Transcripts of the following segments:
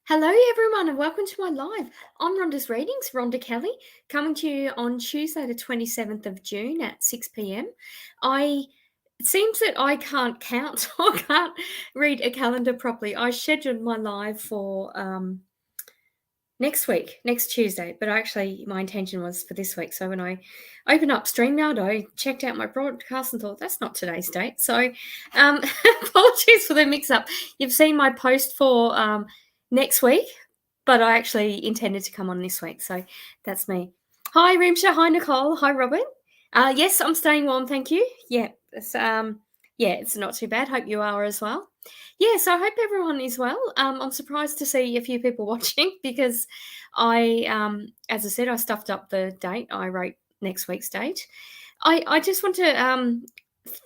Hello, everyone, and welcome to my live. I'm Rhonda's Readings, Rhonda Kelly, coming to you on Tuesday, the 27th of June at 6 p.m. It seems that I can't count or can't read a calendar properly. I scheduled my live for next week, next Tuesday, but actually my intention was for this week. So when I opened up StreamYard, I checked out my broadcast and thought, that's not today's date. So apologies for the mix-up. You've seen my post for next week, but I actually intended to come on this week. So that's me. Hi, Rimsha. Hi, Nicole. Hi, Robin. Yes, I'm staying warm, thank you. Yeah, it's not too bad. Hope you are as well. Yeah, so I hope everyone is well. I'm surprised to see a few people watching because as I said, I stuffed up the date. I wrote next week's date. I just want to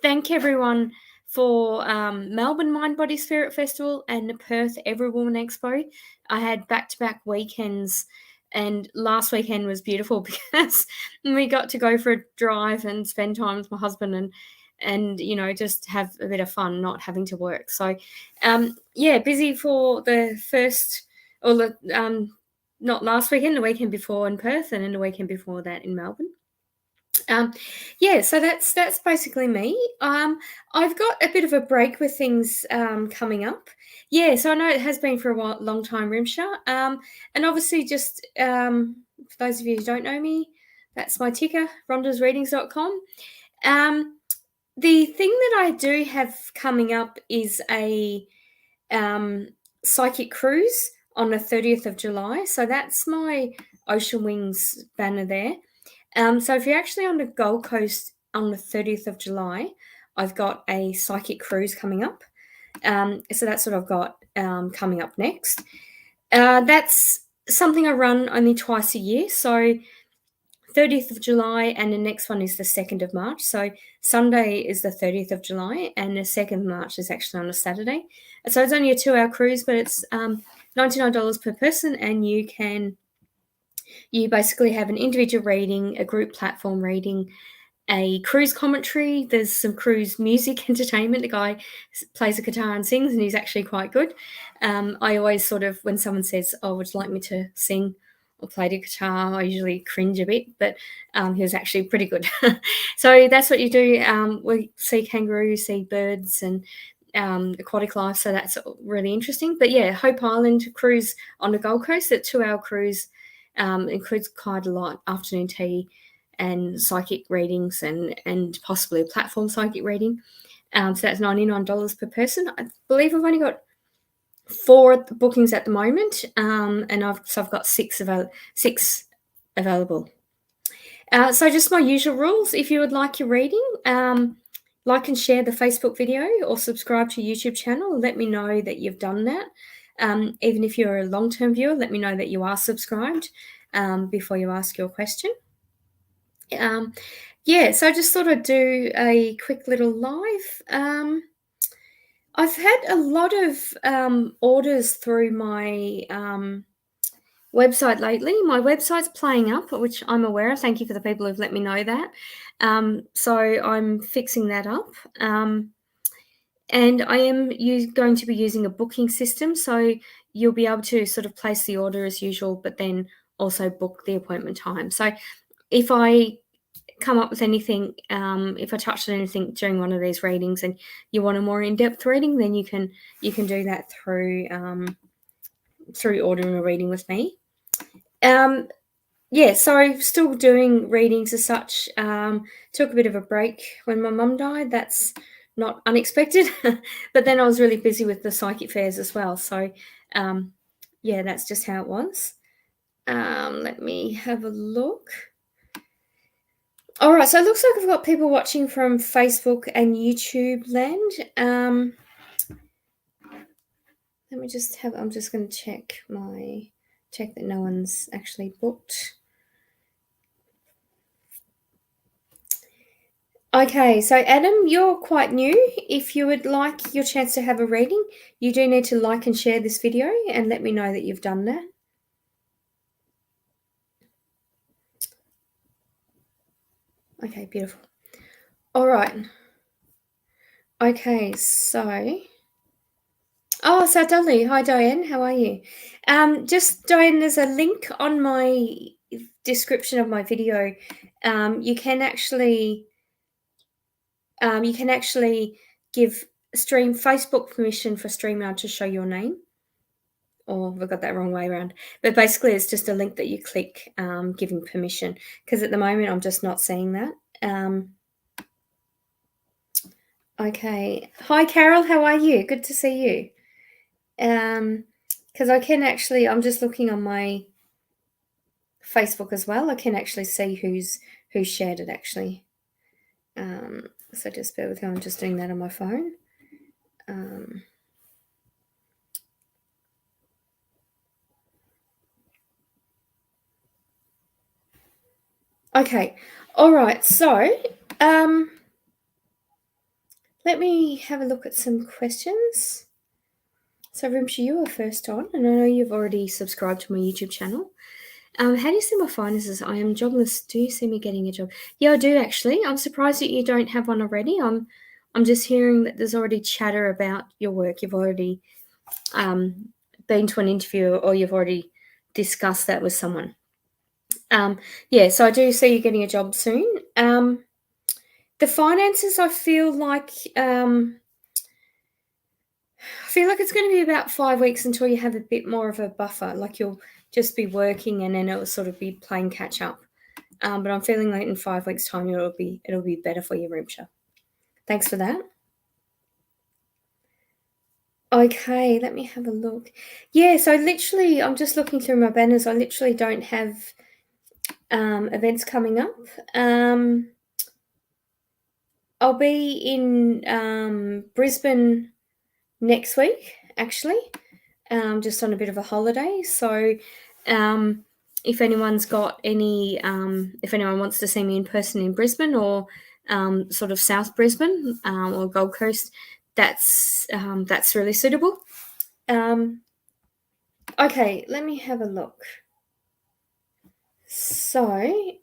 thank everyone for Melbourne Mind Body Spirit Festival and the Perth EveryWoman Expo. I had back-to-back weekends, and last weekend was beautiful because we got to go for a drive and spend time with my husband and just have a bit of fun, not having to work. So busy for the first, or the not last weekend, the weekend before in Perth, and then the weekend before that in Melbourne. So that's basically me. I've got a bit of a break with things coming up. Yeah, so I know it has been for a long time, Rimsha. And obviously, just for those of you who don't know me, that's my ticker, rondasreadings.com. The thing that I do have coming up is a psychic cruise on the 30th of July. So that's my Ocean Wings banner there. So if you're actually on the Gold Coast on the 30th of July, I've got a psychic cruise coming up. So that's what I've got coming up next. That's something I run only twice a year. So 30th of July and the next one is the 2nd of March. So Sunday is the 30th of July and the 2nd of March is actually on a Saturday. So it's only a 2-hour cruise, but it's $99 per person, and you basically have an individual reading, a group platform reading, a cruise commentary. There's some cruise music entertainment. The guy plays a guitar and sings, and he's actually quite good. I always sort of, when someone says, "Oh, would you like me to sing or play the guitar?" I usually cringe a bit, but he was actually pretty good. So that's what you do. We see kangaroos, see birds, and aquatic life. So that's really interesting. But yeah, Hope Island cruise on the Gold Coast, a 2-hour cruise. Includes quite a lot, afternoon tea and psychic readings and possibly a platform psychic reading. So that's $99 per person. I believe I've only got 4 bookings at the moment, and I've got 6 available. So just my usual rules. If you would like your reading, like and share the Facebook video or subscribe to YouTube channel. Let me know that you've done that. Even if you're a long-term viewer, let me know that you are subscribed before you ask your question. So I just thought I'd do a quick little live. I've had a lot of orders through my website lately. My website's playing up, which I'm aware of. Thank you for the people who've let me know that. So I'm fixing that up. And I am going to be using a booking system, so you'll be able to sort of place the order as usual, but then also book the appointment time. So if I come up with anything, if I touched on anything during one of these readings and you want a more in-depth reading, then you can do that through ordering a reading with me. So still doing readings as such. Took a bit of a break when my mum died. That's not unexpected, but then I was really busy with the psychic fairs as well. So, that's just how it was. Let me have a look. All right, so it looks like I've got people watching from Facebook and YouTube land. Let me just have, I'm just going to check that no one's actually booked. Okay, so Adam, you're quite new. If you would like your chance to have a reading, you do need to like and share this video and let me know that you've done that. Okay, beautiful. All right. Okay, so Oh, South Dudley. Hi, Diane. How are you? Just Diane, there's a link on my description of my video. You can actually give Stream Facebook permission for StreamYard to show your name. Or I got that wrong way around. But basically, it's just a link that you click, giving permission. Because at the moment, I'm just not seeing that. Okay. Hi, Carol. How are you? Good to see you. Because I can actually, I'm just looking on my Facebook as well. I can actually see who's shared it actually. So just bear with me. I'm just doing that on my phone. Okay. All right. So let me have a look at some questions. So Rimshi, you were first on, and I know you've already subscribed to my YouTube channel. How do you see my finances? I am jobless. Do you see me getting a job? Yeah, I do actually. I'm surprised that you don't have one already. I'm just hearing that there's already chatter about your work. You've already been to an interview, or you've already discussed that with someone. Yeah, so I do see you getting a job soon. The finances, I feel like it's going to be about 5 weeks until you have a bit more of a buffer. Like you'll just be working, and then it'll sort of be playing catch up. But I'm feeling like in 5 weeks' time it'll be better for you, Rimsha. Thanks for that. Okay, let me have a look. Yeah, so literally, I'm just looking through my banners. I literally don't have events coming up. I'll be in Brisbane next week, actually, just on a bit of a holiday. So if anyone's got any, if anyone wants to see me in person in Brisbane, or sort of South Brisbane or Gold Coast, that's really suitable. Okay, let me have a look. So,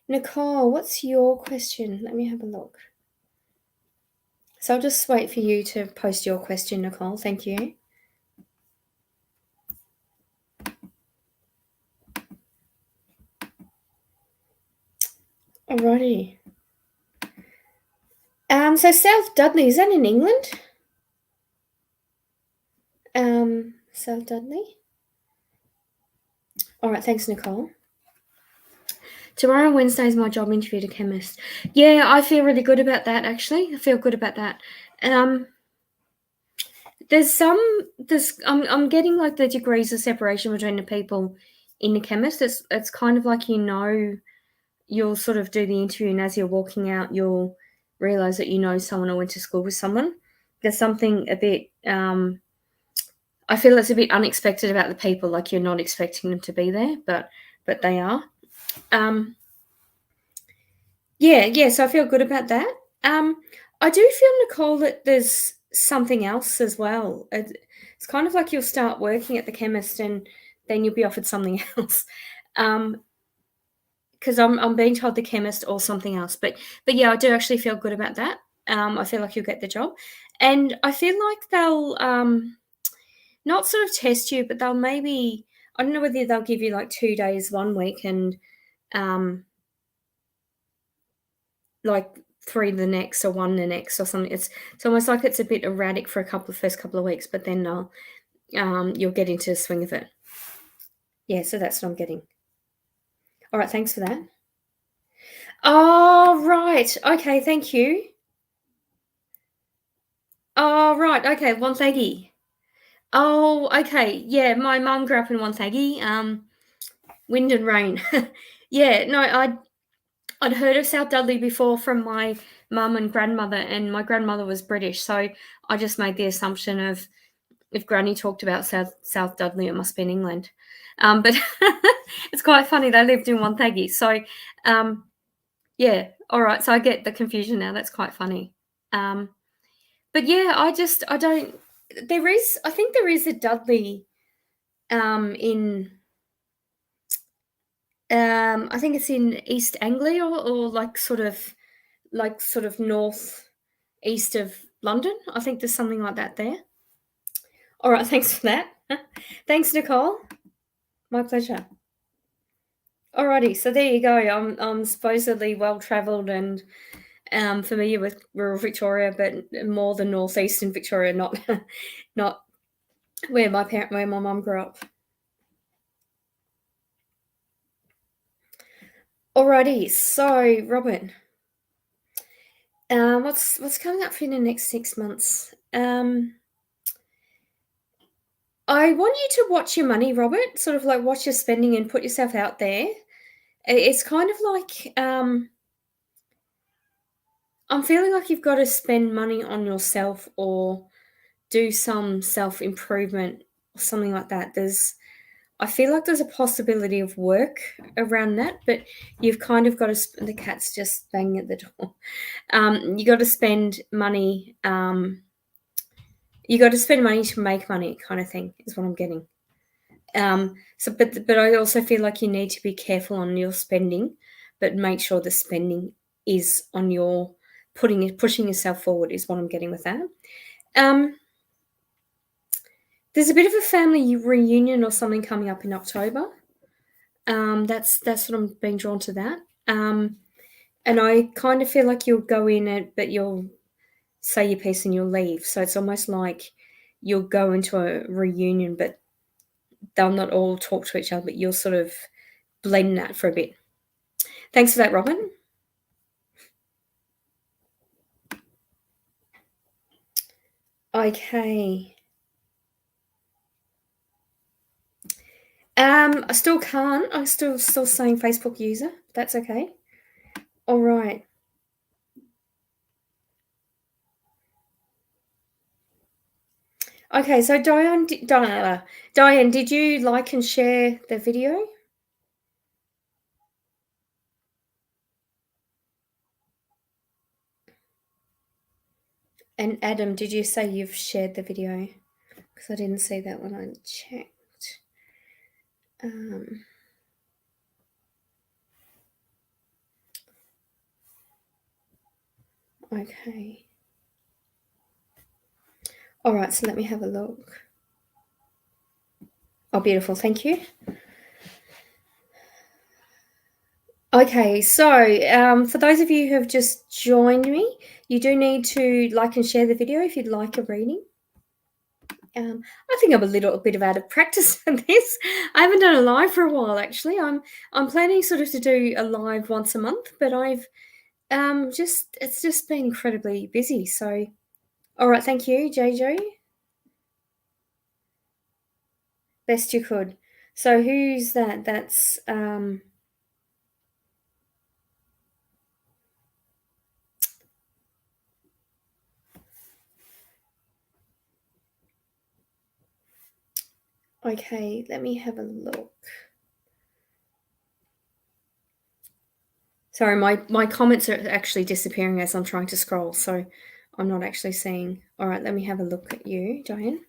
Nicole, what's your question? Let me have a look. So I'll just wait for you to post your question, Nicole. Thank you. Alrighty. So South Dudley, is that in England? South Dudley. All right, thanks, Nicole. Tomorrow, Wednesday, is my job interview to chemist. Yeah, I feel really good about that, actually. I feel good about that. I'm getting like the degrees of separation between the people in the chemist. It's kind of like, you'll sort of do the interview, and as you're walking out, you'll realise that you know someone or went to school with someone. There's something a bit, I feel it's a bit unexpected about the people, like you're not expecting them to be there, but they are. Yeah, so I feel good about that. I do feel, Nicole, that there's something else as well. It's kind of like you'll start working at the chemist, and then you'll be offered something else. Because I'm being told the chemist or something else. But yeah, I do actually feel good about that. I feel like you'll get the job. And I feel like they'll not sort of test you, but they'll maybe, I don't know whether they'll give you like 2 days 1 week, and like 3 the next, or 1 the next, or something. It's almost like it's a bit erratic for first couple of weeks, but then you'll get into the swing of it. Yeah, so that's what I'm getting. All right, thanks for that. Oh, right. Okay, thank you. Oh, right. Okay, Wonthaggi. Oh, okay. Yeah, my mum grew up in Wonthaggi. Wind and rain. Yeah, no, I'd heard of South Dudley before from my mum and grandmother, and my grandmother was British, so I just made the assumption of, if Granny talked about South Dudley, it must be in England. But it's quite funny, they lived in Wonthaggi. So, yeah, all right. So I get the confusion now. That's quite funny. But yeah, I think there is a Dudley in, I think it's in East Anglia, or like sort of north east of London. I think there's something like that there. All right, thanks for that. Thanks, Nicole. My pleasure. Alrighty, so there you go. I'm supposedly well travelled and familiar with rural Victoria, but more the northeastern Victoria, not not where my mum grew up. Alrighty, so Robin, what's coming up for you in the next 6 months? I want you to watch your money, Robert. Sort of like watch your spending and put yourself out there. It's kind of like I'm feeling like you've got to spend money on yourself or do some self improvement or something like that. I feel like there's a possibility of work around that, but you've kind of got to. The cat's just banging at the door. You got to spend money. You got to spend money to make money, kind of thing, is what I'm getting. But I also feel like you need to be careful on your spending, but make sure the spending is on your pushing yourself forward is what I'm getting with that. There's a bit of a family reunion or something coming up in October. That's what I'm being drawn to that. And I kind of feel like you'll go in it, but you'll say your piece and you'll leave. So it's almost like you'll go into a reunion, but they'll not all talk to each other, but you'll sort of blend that for a bit. Thanks for that, Robin. Okay. I still can't. I'm still saying Facebook user. That's okay. All right. Okay, so Diane, did you like and share the video? And Adam, did you say you've shared the video? Because I didn't see that when I checked. Okay. All right, so let me have a look. Oh, beautiful. Thank you. Okay, so for those of you who have just joined me, you do need to like and share the video if you'd like a reading. I think I'm a little bit of out of practice for this. I haven't done a live for a while, actually. I'm planning sort of to do a live once a month, but I've it's just been incredibly busy. So, all right, thank you, JJ. Best you could. So who's that? That's okay. Let me have a look. Sorry, my comments are actually disappearing as I'm trying to scroll, so I'm not actually seeing. All right, let me have a look at you, Diane.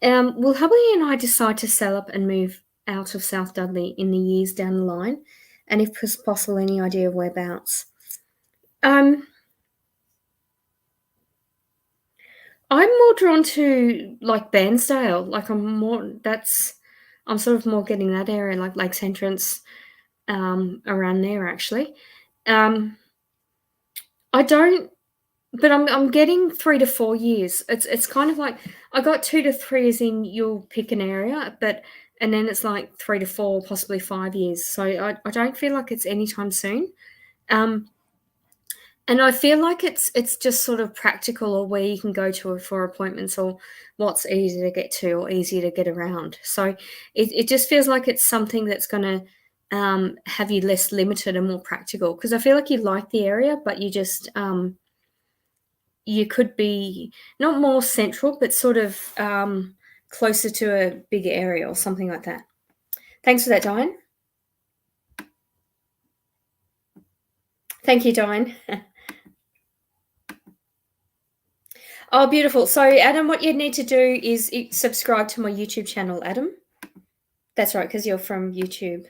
Will Hubbly and I decide to sell up and move out of South Dudley in the years down the line? And if possible, any idea of whereabouts? I'm more drawn to like Bairnsdale. Like I'm sort of more getting that area, like Lakes Entrance, around there actually. I don't, but I'm getting 3 to 4 years. It's kind of like I got 2 to 3 as in you'll pick an area, and then it's like 3 to 4, possibly 5 years. So I don't feel like it's anytime soon. And I feel like it's just sort of practical or where you can go to for appointments or what's easy to get to or easy to get around. So it just feels like it's something that's going to have you less limited and more practical because I feel like you like the area, but you just you could be not more central, but sort of closer to a bigger area or something like that. Thanks for that, Diane. Thank you, Diane. Oh, beautiful. So, Adam, what you need to do is subscribe to my YouTube channel, Adam. That's right, because you're from YouTube.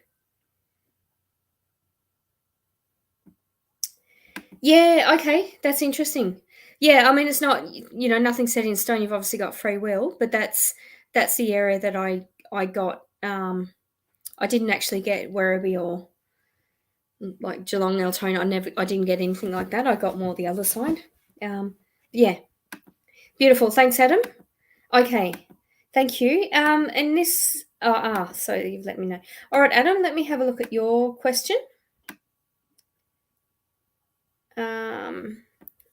Yeah, okay. That's interesting. Yeah, I mean, it's not, nothing set in stone. You've obviously got free will, but that's the area that I got. I didn't actually get Werribee or like Geelong, Altona. I didn't get anything like that. I got more the other side. Yeah, beautiful. Thanks, Adam. Okay, thank you. And this, so you've let me know. All right, Adam, let me have a look at your question.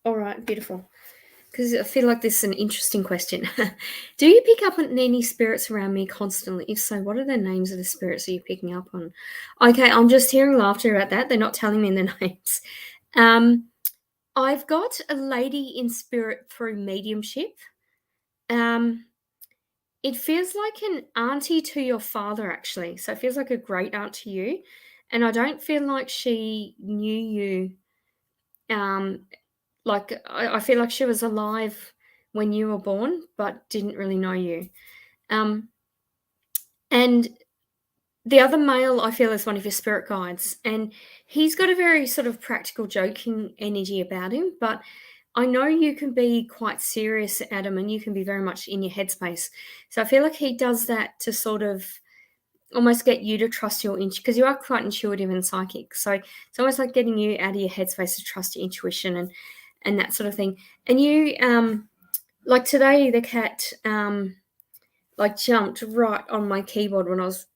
All right, beautiful. Because I feel like this is an interesting question. Do you pick up on any spirits around me constantly? If so, what are the names of the spirits that you're picking up on? Okay, I'm just hearing laughter about that. They're not telling me the names. I've got a lady in spirit through mediumship. It feels like an auntie to your father, actually. So it feels like a great aunt to you. And I don't feel like she knew you. Like, I feel like she was alive when you were born, but didn't really know you. And the other male, I feel, is one of your spirit guides. And he's got a very sort of practical, joking energy about him. But I know you can be quite serious, Adam, and you can be very much in your headspace. So I feel like he does that to sort of almost get you to trust your intuition, because you are quite intuitive and psychic. So it's almost like getting you out of your headspace to trust your intuition and that sort of thing. And you, like today, the cat like jumped right on my keyboard when I was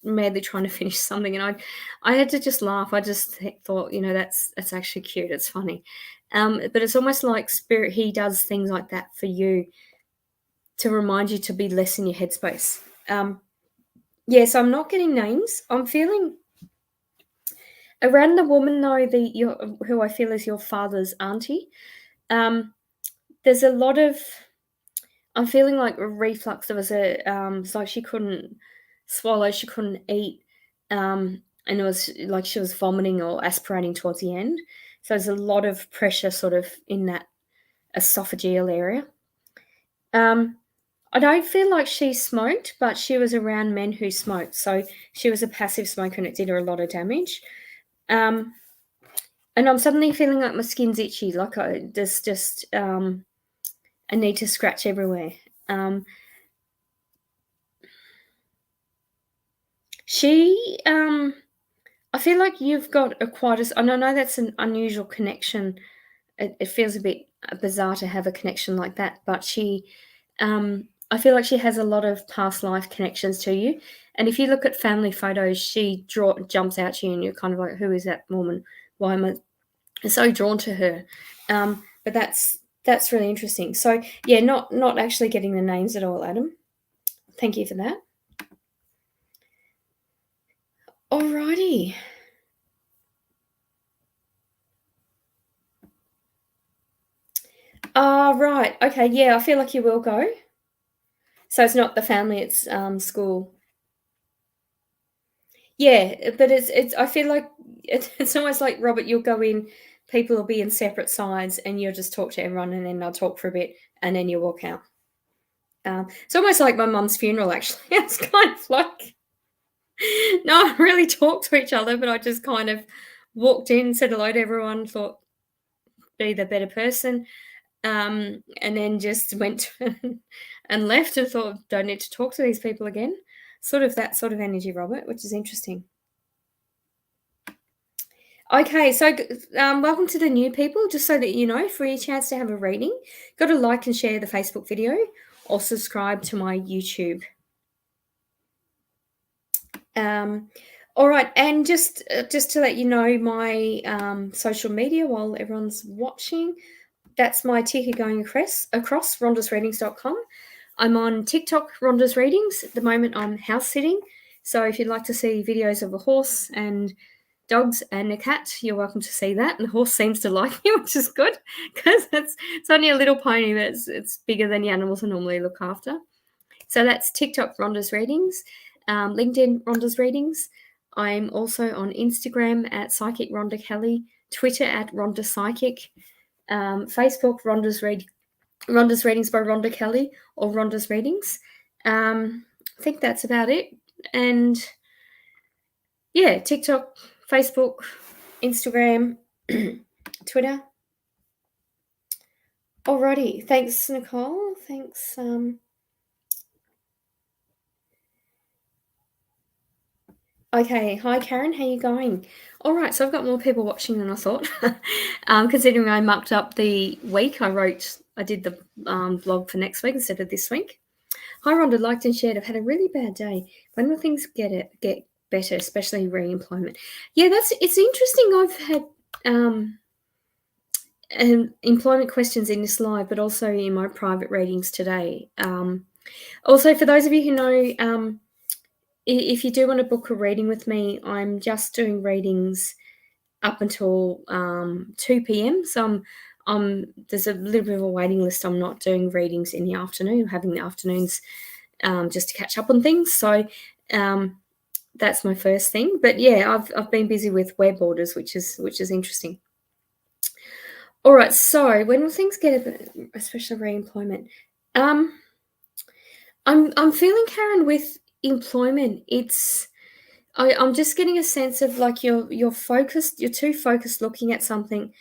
madly trying to finish something, and I had to just laugh. I just thought, that's actually cute. It's funny. But it's almost like spirit. He does things like that for you to remind you to be less in your headspace. Yeah, so I'm not getting names. I'm feeling around the woman though, who I feel is your father's auntie. There's a lot of, I'm feeling like a reflux. There was it's like she couldn't swallow, she couldn't eat, and it was like she was vomiting or aspirating towards the end. So there's a lot of pressure sort of in that esophageal area. I don't feel like she smoked, but she was around men who smoked. So she was a passive smoker and it did her a lot of damage. And I'm suddenly feeling like my skin's itchy, like there's just a need to scratch everywhere. I feel like you've got and I know that's an unusual connection. It feels a bit bizarre to have a connection like that, but I feel like she has a lot of past life connections to you. And if you look at family photos, she jumps out to you, and you're kind of like, who is that woman? Why am I so drawn to her? But that's really interesting. So yeah, not actually getting the names at all, Adam. Thank you for that. Alrighty. Right. Okay. Yeah, I feel like you will go. So it's not the family; it's school. Yeah, but it's. I feel like it's almost like Robert. You'll go in, people will be in separate sides, and you'll just talk to everyone, and then they'll talk for a bit, and then you walk out. It's almost like my mum's funeral. Actually, it's kind of like no one really talked to each other, but I just kind of walked in, said hello to everyone, thought be the better person, and then just went and left and thought, don't need to talk to these people again. Sort of that sort of energy, Robert, which is interesting. Okay, so welcome to the new people. Just so that you know, for your chance to have a reading, got to like and share the Facebook video or subscribe to my YouTube. All right, and just to let you know, my social media while everyone's watching, that's my ticker going across rhondasreadings.com. I'm on TikTok, Rhonda's Readings. At the moment, I'm house sitting. So if you'd like to see videos of a horse and dogs and a cat, you're welcome to see that. And the horse seems to like me, which is good because it's only a little pony, but it's bigger than the animals I normally look after. So that's TikTok, Rhonda's Readings, LinkedIn, Rhonda's Readings. I'm also on Instagram at Psychic Rhonda Kelly, Twitter at Rhonda Psychic, Facebook, Rhonda's Readings by Rhonda Kelly or Rhonda's Readings. I think that's about it. And yeah, TikTok, Facebook, Instagram, Twitter. Alrighty, thanks, Nicole. Thanks. Okay, hi Karen, how you going? All right, so I've got more people watching than I thought. Considering I mucked up the week, I did the blog for next week instead of this week. Hi Rhonda, liked and shared. I've had a really bad day. When will things get better, especially re-employment? Yeah, it's interesting. I've had employment questions in this live, but also in my private readings today. Also, for those of you who know, if you do want to book a reading with me, I'm just doing readings up until 2 p.m. So there's a little bit of a waiting list. I'm not doing readings in the afternoon, having the afternoons just to catch up on things. So that's my first thing. But yeah, I've been busy with web orders, which is interesting. All right, so when will things get a bit, especially re-employment? I'm feeling, Karen, with employment. I'm just getting a sense of like you're focused. You're too focused looking at something,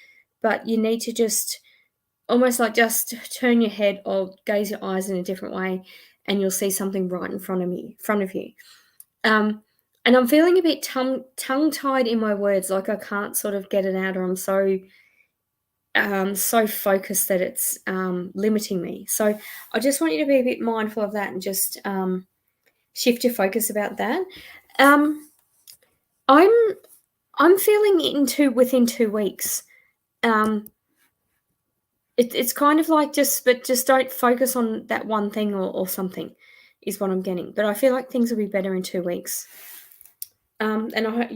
but you need to just almost like just turn your head or gaze your eyes in a different way, and you'll see something right in front of you. And I'm feeling a bit tongue-tied in my words, like I can't sort of get it out, or I'm so focused that it's limiting me. So I just want you to be a bit mindful of that and just shift your focus about that. I'm I'm feeling within 2 weeks. It's kind of like just don't focus on that one thing or something is what I'm getting. But I feel like things will be better in 2 weeks. Sending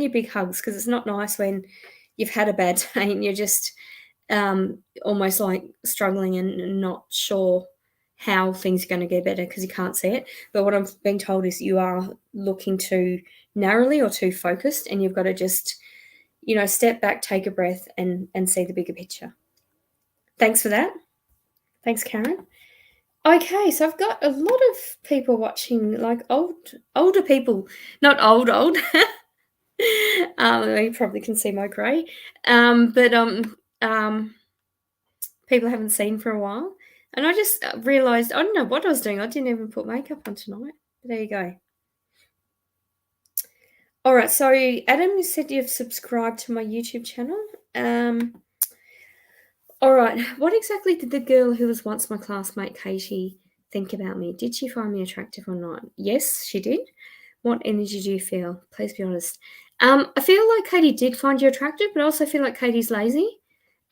you big hugs because it's not nice when you've had a bad day and you're just almost like struggling and not sure how things are going to get better because you can't see it. But what I'm being told is you are looking too narrowly or too focused, and you've got to just, step back, take a breath, and see the bigger picture. Thanks for that. Thanks, Karen. Okay, so I've got a lot of people watching, like older people, not old. You probably can see my grey, but people I haven't seen for a while, and I just realised I don't know what I was doing. I didn't even put makeup on tonight. But there you go. All right, so Adam, you said you've subscribed to my YouTube channel. All right, what exactly did the girl who was once my classmate, Katie, think about me? Did she find me attractive or not? Yes, she did. What energy do you feel? Please be honest. I feel like Katie did find you attractive, but I also feel like Katie's lazy,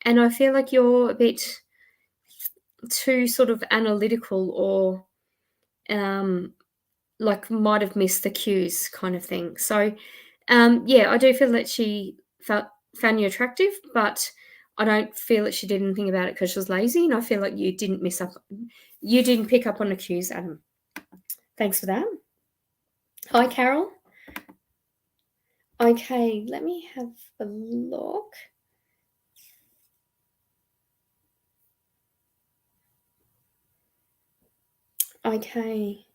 and I feel like you're a bit too sort of analytical or like might have missed the cues kind of thing. So I do feel that she found you attractive, but I don't feel that she did anything about it because she was lazy, and I feel like you didn't pick up on the cues, Adam. Thanks for that. Hi, Carol. Okay, let me have a look. Okay.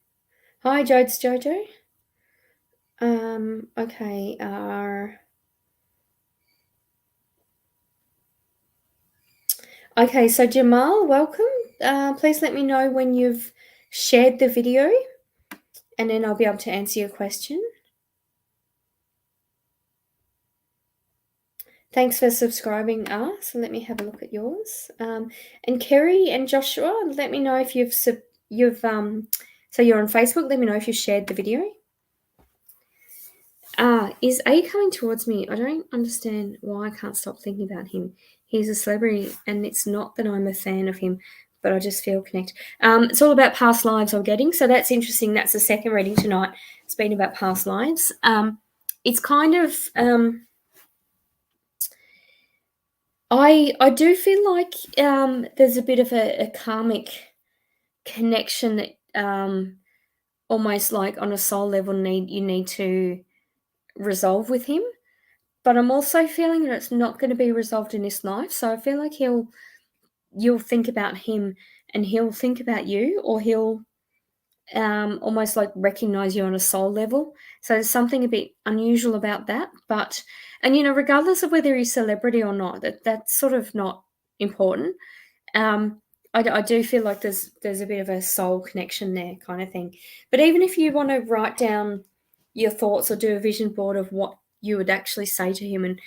Hi, Jodes Jojo. Okay, okay, so Jamal, welcome. Please let me know when you've shared the video, and then I'll be able to answer your question. Thanks for subscribing us. So let me have a look at yours. And Kerry and Joshua, let me know if so you're on Facebook. Let me know if you've shared the video. Is A coming towards me? I don't understand why I can't stop thinking about him. He's a celebrity, and it's not that I'm a fan of him, but I just feel connected. It's all about past lives I'm getting, so that's interesting. That's the second reading tonight. It's been about past lives. It's kind of I do feel like there's a bit of a karmic connection that almost like on a soul level you need to resolve with him. But I'm also feeling that it's not going to be resolved in this life. So I feel like you'll think about him and he'll think about you, or he'll almost like recognize you on a soul level. So there's something a bit unusual about that. But, and regardless of whether he's a celebrity or not, that's sort of not important. I do feel like there's a bit of a soul connection there kind of thing. But even if you want to write down your thoughts or do a vision board of what you would actually say to him, and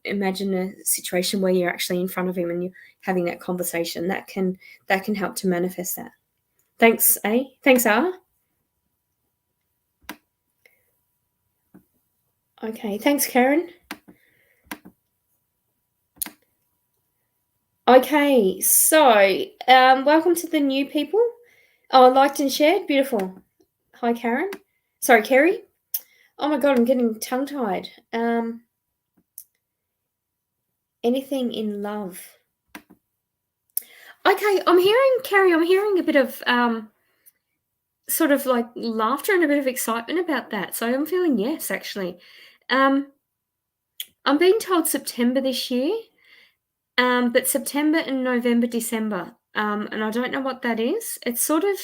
imagine a situation where you're actually in front of him and you're having that conversation, that can help to manifest that. Thanks, A. Thanks, R. Okay, thanks, Karen. Okay, so welcome to the new people. Oh, liked and shared, beautiful. Hi, Karen. Sorry, Kerry. Oh my God, I'm getting tongue-tied. Anything in love. Okay, Kerry, I'm hearing a bit of sort of like laughter and a bit of excitement about that. So I'm feeling yes, actually. I'm being told September this year, but September and November, December. And I don't know what that is. It's sort of,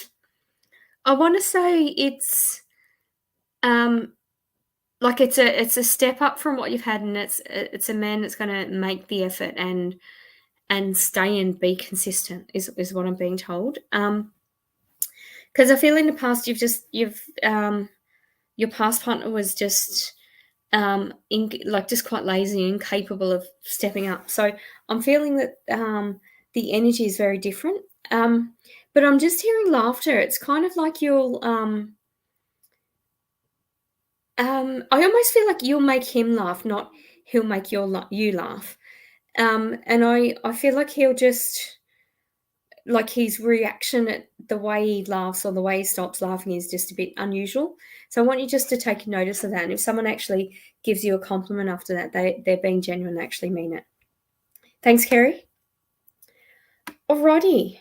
I want to say it's like it's a step up from what you've had, and it's a man that's going to make the effort and stay and be consistent is what I'm being told. Because I feel in the past your past partner was just just quite lazy and incapable of stepping up. So I'm feeling that the energy is very different. But I'm just hearing laughter. It's kind of like you'll I almost feel like you'll make him laugh, not he'll make you laugh. And I feel like he'll just, like, his reaction at the way he laughs or the way he stops laughing is just a bit unusual. So I want you just to take notice of that. And if someone actually gives you a compliment after that, they're being genuine and actually mean it. Thanks, Kerry. Alrighty.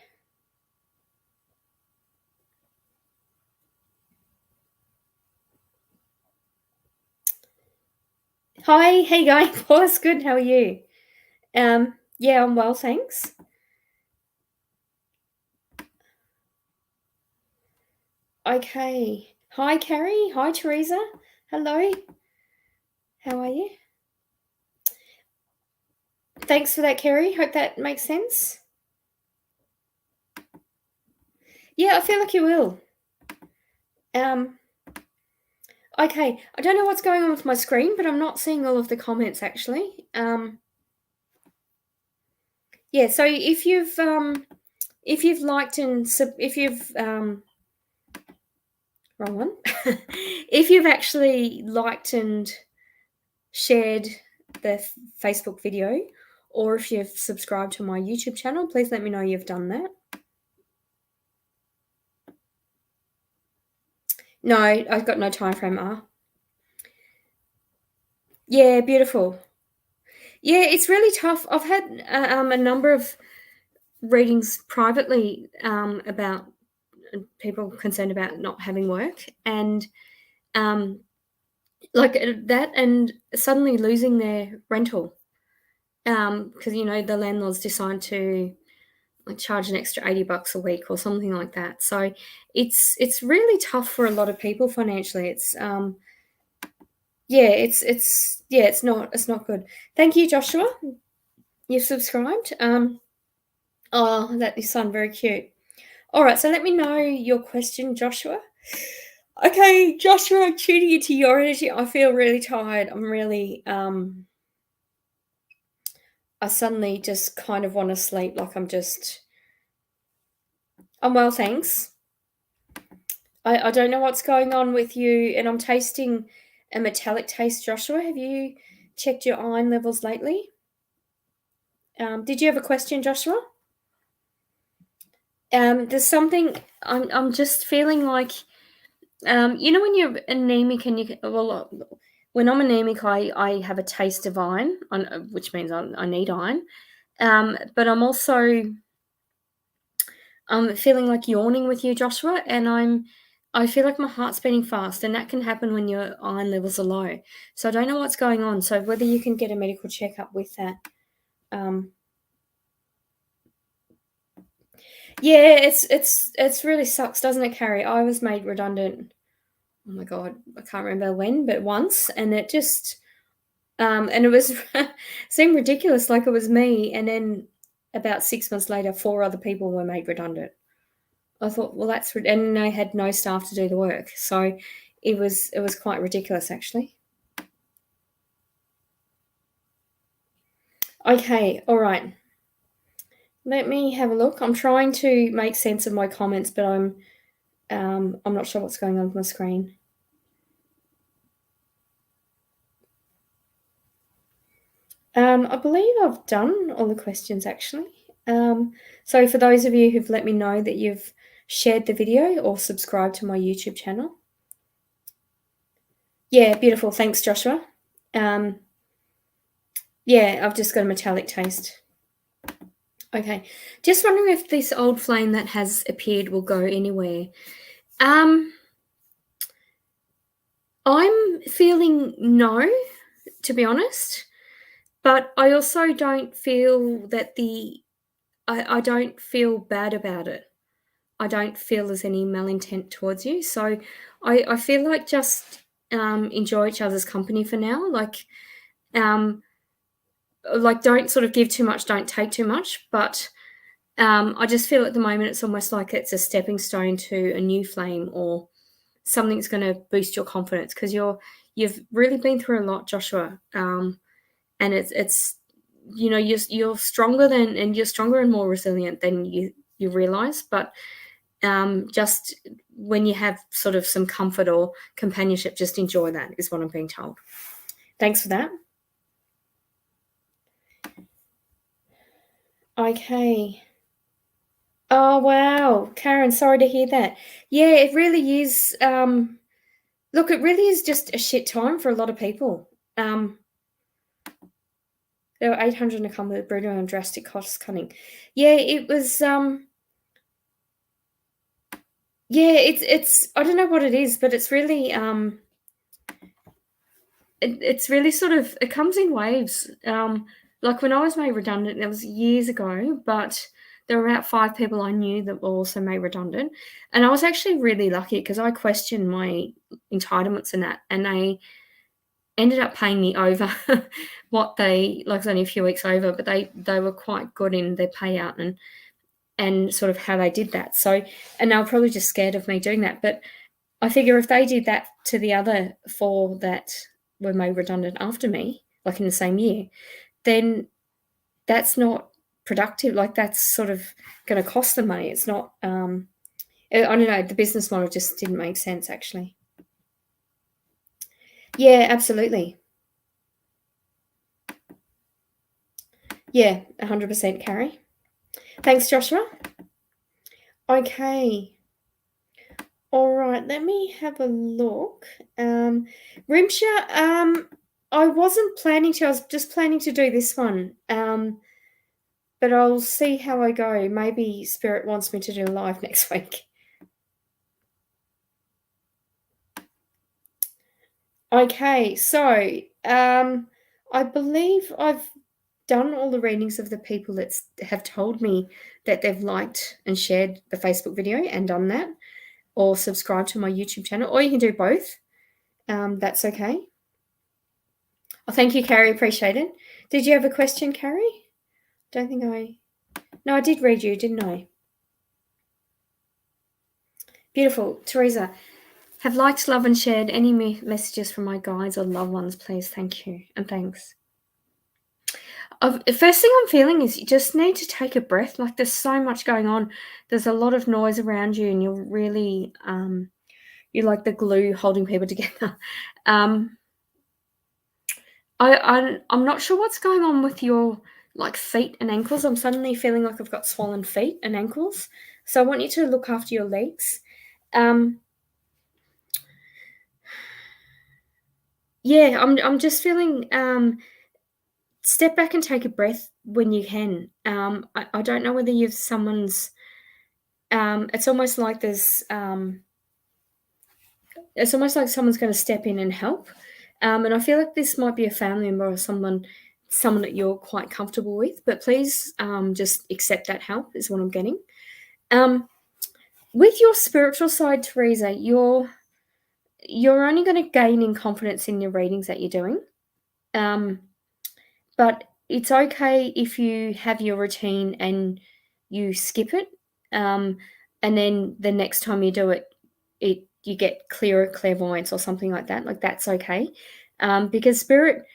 Hi, how you going, boss? Good, how are you? Yeah, I'm well, thanks. Okay. Hi, Carrie. Hi, Teresa. Hello. How are you? Thanks for that, Kerry. Hope that makes sense. Yeah, I feel like you will. Okay. I don't know what's going on with my screen, but I'm not seeing all of the comments actually. Yeah. So if you've liked and if you've wrong one, if you've actually liked and shared the Facebook video, or if you've subscribed to my YouTube channel, please let me know you've done that. No, I've got no time frame. Yeah, beautiful. Yeah, it's really tough. I've had a number of readings privately about people concerned about not having work, and that, and suddenly losing their rental because the landlords decide to charge an extra $80 a week or something like that. So it's really tough for a lot of people financially. It's it's not good. Thank you, Joshua. You've subscribed. Oh, that you sound very cute. All right, so let me know your question, Joshua. Okay, Joshua, I'm tuning into your energy. I feel really tired. I'm really I suddenly just kind of want to sleep. Like I'm well, thanks. I don't know what's going on with you, and I'm tasting a metallic taste, Joshua. Have you checked your iron levels lately? Did you have a question, Joshua? There's something I'm just feeling like, when you're anemic and when I'm anemic, I have a taste of iron, which means I need iron. But I'm also feeling like yawning with you, Joshua, and I feel like my heart's beating fast, and that can happen when your iron levels are low. So I don't know what's going on. So whether you can get a medical checkup with that. Yeah, it's really sucks, doesn't it, Carrie? I was made redundant. Oh my God, I can't remember when, but once, and it just And it was seemed ridiculous, like it was me, and then about 6 months later, 4 other people were made redundant. I thought, well, that's and I had no staff to do the work, so it was quite ridiculous, actually. Okay, all right. Let me have a look. I'm trying to make sense of my comments, but I'm not sure what's going on with my screen. I believe I've done all the questions, actually. So for those of you who've let me know that you've shared the video or subscribed to my YouTube channel. Yeah, beautiful. Thanks, Joshua. Yeah, I've just got a metallic taste. Okay. Just wondering if this old flame that has appeared will go anywhere. I'm feeling no, to be honest, but I also don't feel that I don't feel bad about it. I don't feel there's any malintent towards you. So I feel like just enjoy each other's company for now. Like don't sort of give too much, don't take too much. But I just feel at the moment it's almost like it's a stepping stone to a new flame or something's going to boost your confidence because you've really been through a lot, Joshua. And it's you're stronger you're stronger and more resilient than you realize. But just when you have sort of some comfort or companionship, just enjoy that is what I'm being told. Thanks for that. Okay. Oh, wow. Karen, sorry to hear that. Yeah, it really is. Look, it really is just a shit time for a lot of people. There were 800 to come with brutal and drastic cost cutting. Yeah, it was. Yeah, it's. I don't know what it is, but it's really. It's really sort of. It comes in waves. Like when I was made redundant, it was years ago, but there were about 5 people I knew that were also made redundant, and I was actually really lucky because I questioned my entitlements in that, and they ended up paying me over what they like. It was only a few weeks over, but they were quite good in their payout and sort of how they did that. So, and they were probably just scared of me doing that. But I figure if they did that to the other 4 that were made redundant after me, like in the same year, then that's not productive. Like that's sort of going to cost them money. It's not. I don't know. The business model just didn't make sense, actually. Yeah, absolutely. Yeah, 100%, Carrie. Thanks, Joshua. Okay. All right, let me have a look. Rimsha, I wasn't planning to. I was just planning to do this one. But I'll see how I go. Maybe Spirit wants me to do live next week. Okay, so I believe I've done all the readings of the people that have told me that they've liked and shared the Facebook video and done that, or subscribe to my YouTube channel, or you can do both. That's okay. Oh, thank you, Carrie. Appreciate it. Did you have a question, Carrie? Don't think I. No, I did read you, didn't I? Beautiful, Teresa. Have liked, loved, and shared any messages from my guides or loved ones, please. Thank you and thanks. The first thing I'm feeling is you just need to take a breath. Like there's so much going on. There's a lot of noise around you, and you're really you're like the glue holding people together. I'm not sure what's going on with your like feet and ankles. I'm suddenly feeling like I've got swollen feet and ankles. So I want you to look after your legs. Yeah, I'm just feeling step back and take a breath when you can. I don't know whether you've someone's. It's almost like there's. It's almost like someone's going to step in and help, and I feel like this might be a family member or someone that you're quite comfortable with. But please, just accept that help is what I'm getting. With your spiritual side, Teresa, you're only going to gain in confidence in your readings that you're doing. But it's okay if you have your routine and you skip it, and then the next time you do it, you get clearer clairvoyance or something like that. Like that's okay, because spirit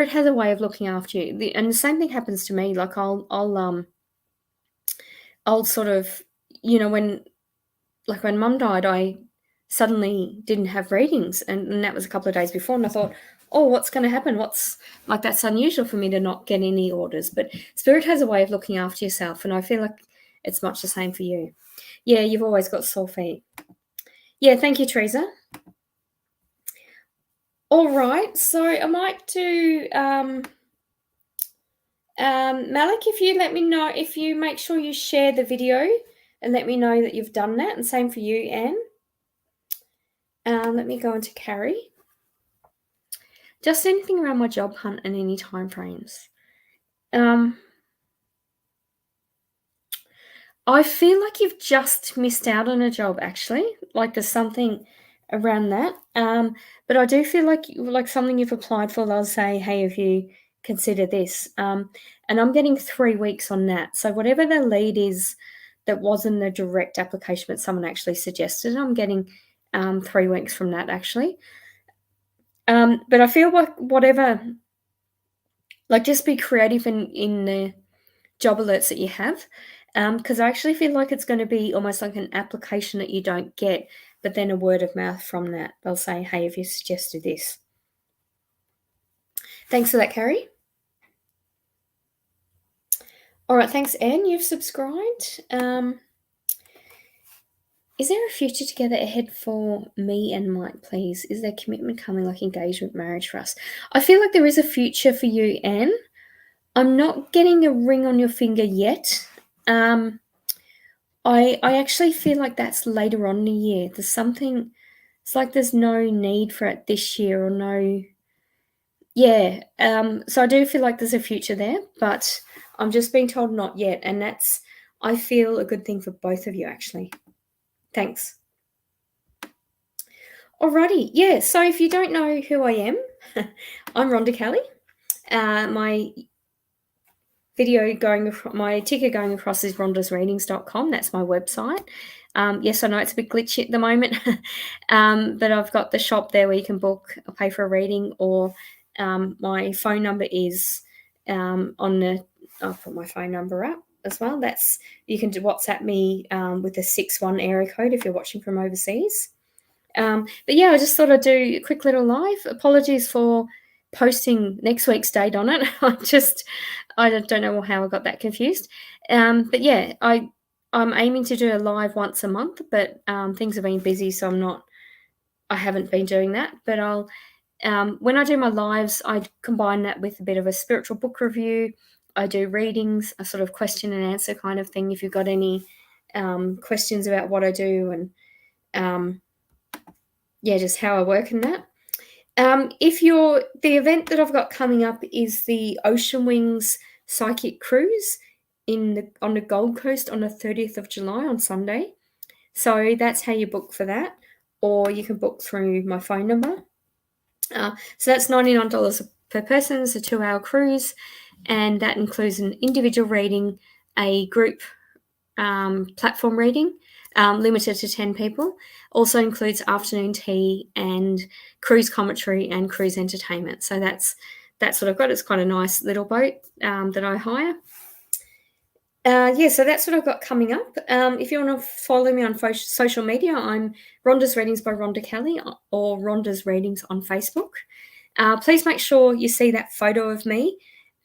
has a way of looking after you. And the same thing happens to me. Like I'll sort of, when like when mum died, I suddenly didn't have readings, and that was a couple of days before, and I thought, oh, what's going to happen? What's like that's unusual for me to not get any orders, but spirit has a way of looking after yourself, and I feel like it's much the same for you. Yeah, you've always got sore feet. Yeah, thank you, Teresa. All right, so I might do Malik, if you let me know, if you make sure you share the video and let me know that you've done that, and same for you, Anne. Let me go into Carrie. Just anything around my job hunt and any time frames. I feel like you've just missed out on a job, actually. Like there's something around that. But I do feel like something you've applied for, they'll say, hey, have you consider this? And I'm getting 3 weeks on that. So whatever the lead is that wasn't a direct application, but someone actually suggested, I'm getting 3 weeks from that, actually. But I feel like whatever, like just be creative in the job alerts that you have, because I actually feel like it's going to be almost like an application that you don't get, but then a word of mouth from that. They'll say, hey, have you suggested this? Thanks for that, Carrie. All right, thanks, Anne. You've subscribed. Is there a future together ahead for me and Mike, please? Is there commitment coming, like engagement, marriage for us? I feel like there is a future for you, Anne. I'm not getting a ring on your finger yet. I actually feel like that's later on in the year. There's something, it's like there's no need for it this year or no. Yeah. So I do feel like there's a future there, but I'm just being told not yet. And that's, I feel, a good thing for both of you, actually. Thanks. Alrighty. Yeah. So if you don't know who I am, I'm Rhonda Kelly. My my ticker going across is rhondasreadings.com. That's my website. Yes, I know it's a bit glitchy at the moment, but I've got the shop there where you can book or pay for a reading, or my phone number is I'll put my phone number up as well. That's, you can WhatsApp me with a 61 area code if you're watching from overseas. But yeah, I just thought I'd do a quick little live. Apologies for posting next week's date on it. I don't know how I got that confused. But yeah, I'm aiming to do a live once a month, but things have been busy, so I haven't been doing that. But I'll when I do my lives, I combine that with a bit of a spiritual book review. I do readings, a sort of question and answer kind of thing. If you've got any questions about what I do, and just how I work in that. The event that I've got coming up is the Ocean Wings Psychic Cruise on the Gold Coast on the 30th of July on Sunday. So that's how you book for that, or you can book through my phone number. So that's $99 per person. It's a 2-hour cruise, and that includes an individual reading, a group platform reading, limited to 10 people. Also includes afternoon tea and cruise commentary and cruise entertainment. So that's what I've got. It's quite a nice little boat that I hire. So that's what I've got coming up. If you want to follow me on social media, I'm Rhonda's Readings by Rhonda Kelly, or Rhonda's Readings on Facebook. Please make sure you see that photo of me.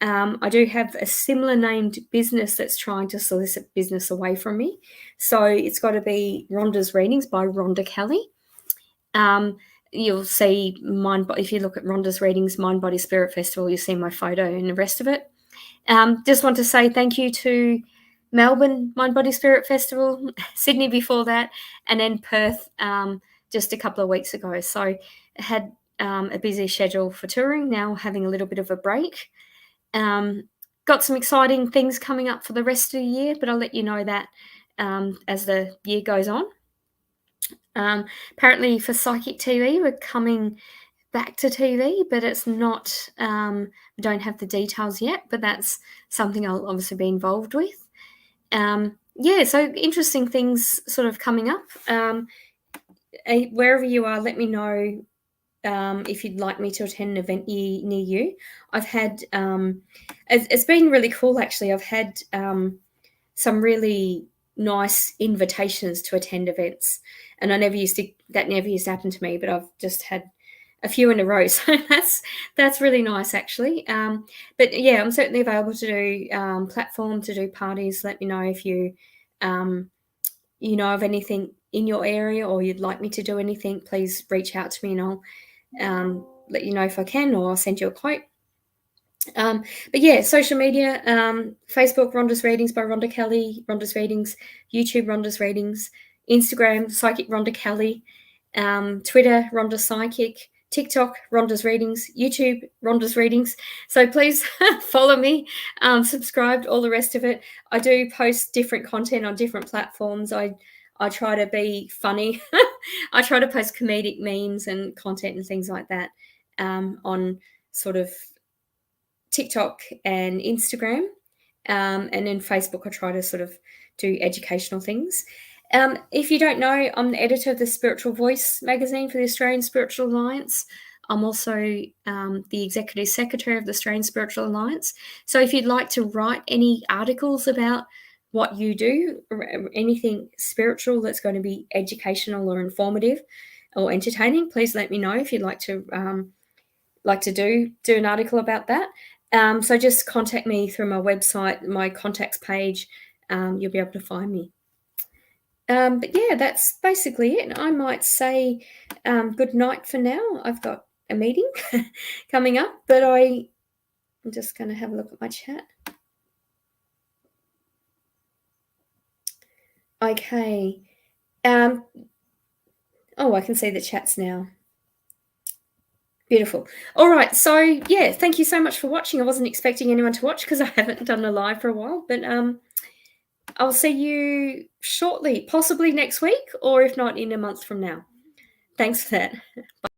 I do have a similar named business that's trying to solicit business away from me. So it's got to be Rhonda's Readings by Rhonda Kelly. You'll see if you look at Rhonda's Readings, Mind, Body, Spirit Festival, you'll see my photo and the rest of it. Just want to say thank you to Melbourne Mind, Body, Spirit Festival, Sydney before that, and then Perth just a couple of weeks ago. So I had a busy schedule for touring, now having a little bit of a break. Got some exciting things coming up for the rest of the year, but I'll let you know that as the year goes on. Apparently for Psychic TV, we're coming back to TV, but it's not, I don't have the details yet, but that's something I'll obviously be involved with. Yeah, so interesting things sort of coming up. Wherever you are, let me know if you'd like me to attend an event near you. I've had, it's been really cool actually. I've had some really nice invitations to attend events, and that never used to happen to me, but I've just had a few in a row, so that's really nice actually. But yeah, I'm certainly available to do platform, to do parties. Let me know if you know of anything in your area or you'd like me to do anything. Please reach out to me and I'll let you know if I can, or I'll send you a quote. But yeah, social media, Facebook, Rhonda's Readings by Rhonda Kelly, Rhonda's Readings, YouTube, Rhonda's Readings, Instagram, Psychic Rhonda Kelly, Twitter, Rhonda Psychic, TikTok, Rhonda's Readings, YouTube, Rhonda's Readings. So please follow me, subscribe, all the rest of it. I do post different content on different platforms. I try to be funny. I try to post comedic memes and content and things like that on sort of TikTok and Instagram. And then Facebook, I try to sort of do educational things. If you don't know, I'm the editor of the Spiritual Voice magazine for the Australian Spiritual Alliance. I'm also the executive secretary of the Australian Spiritual Alliance. So if you'd like to write any articles about what you do, or anything spiritual that's going to be educational or informative or entertaining, please let me know if you'd like to do an article about that. So just contact me through my website, my contacts page. You'll be able to find me. But yeah, that's basically it. I might say good night for now. I've got a meeting coming up, but I'm just going to have a look at my chat. Okay. Oh, I can see the chats now. Beautiful. All right. So yeah, thank you so much for watching. I wasn't expecting anyone to watch because I haven't done a live for a while, but I'll see you shortly, possibly next week, or if not, in a month from now. Thanks for that. Bye.